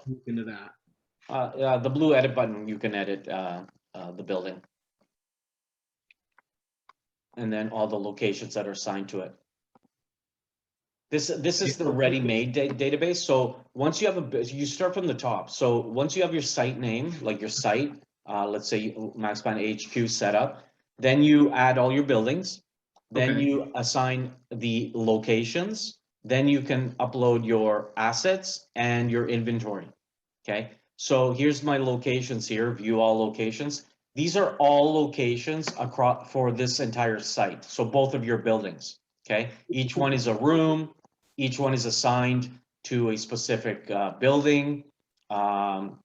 look into that. The blue edit button, you can edit the building. And then all the locations that are assigned to it. This is the ready-made database. So once you have you start from the top. So once you have your site name, like your site, let's say Maxpanda HQ set up, then you add all your buildings, then you assign the locations, then you can upload your assets and your inventory. Okay, so here's my locations here, view all locations. These are all locations across for this entire site. So both of your buildings, okay? Each one is a room, each one is assigned to a specific building.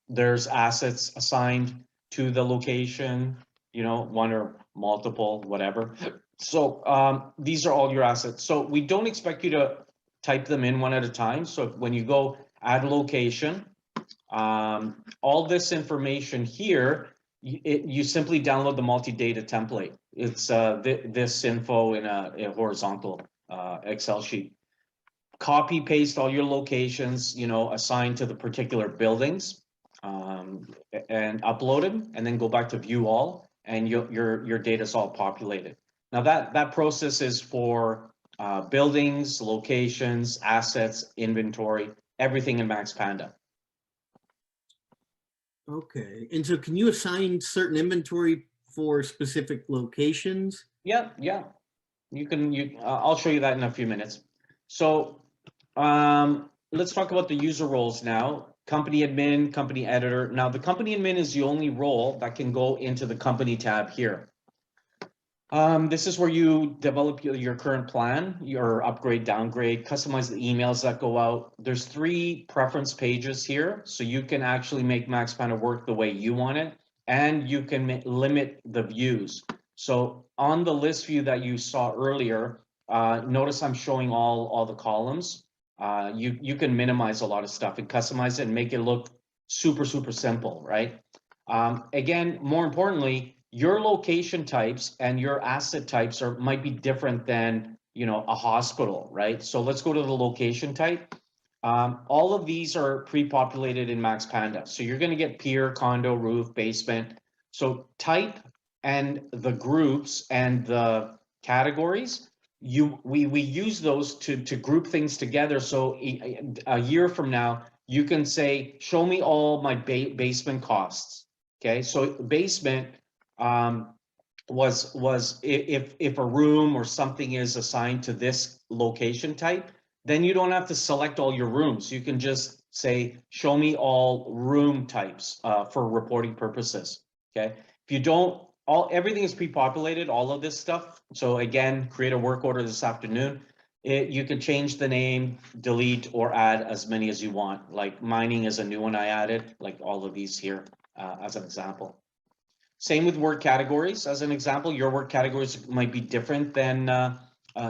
There's assets assigned to the location, you know, one or multiple, whatever. So these are all your assets. So we don't expect you to type them in one at a time. So when you go add location, all this information here, you simply download the multi-data template. It's this info in a horizontal Excel sheet. Copy paste all your locations, you know, assigned to the particular buildings, and upload them, and then go back to view all, and your data is all populated. Now that process is for buildings, locations, assets, inventory, everything in Maxpanda. Okay, and so can you assign certain inventory for specific locations? Yeah, you can. I'll show you that in a few minutes. So let's talk about the user roles now. Company admin, company editor. Now the company admin is the only role that can go into the company tab here. This is where you develop your current plan, your upgrade, downgrade, customize the emails that go out. There's 3 preference pages here, so you can actually make Maxpanda work the way you want it, and you can limit the views. So on the list view that you saw earlier, notice I'm showing all the columns. You can minimize a lot of stuff and customize it and make it look super simple, right? Again, more importantly, your location types and your asset types might be different than, you know, a hospital, right? So let's go to the location type. All of these are pre-populated in Maxpanda. So you're going to get pier, condo, roof, basement. So type and the groups and the categories, we use those to group things together. So a year from now, you can say, show me all my basement costs. Okay, so basement was if a room or something is assigned to this location type, then you don't have to select all your rooms. You can just say, show me all room types for reporting purposes. Okay, if you don't, everything is pre-populated, all of this stuff. So again, create a work order this afternoon. You can change the name, delete, or add as many as you want. Like mining is a new one I added, like all of these here as an example. Same with work categories. As an example, your work categories might be different than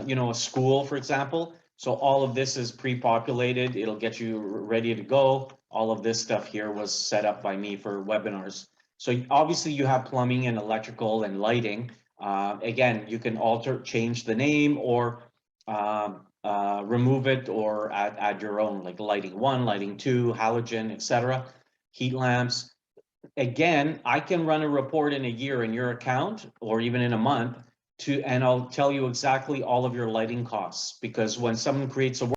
you know, a school, for example. So all of this is pre-populated. It'll get you ready to go. All of this stuff here was set up by me for webinars. So obviously you have plumbing and electrical and lighting. Again, you can change the name or remove it or add your own, like lighting 1, lighting 2, halogen, etc. Heat lamps. Again, I can run a report in a year in your account or even in a month and I'll tell you exactly all of your lighting costs, because when someone creates a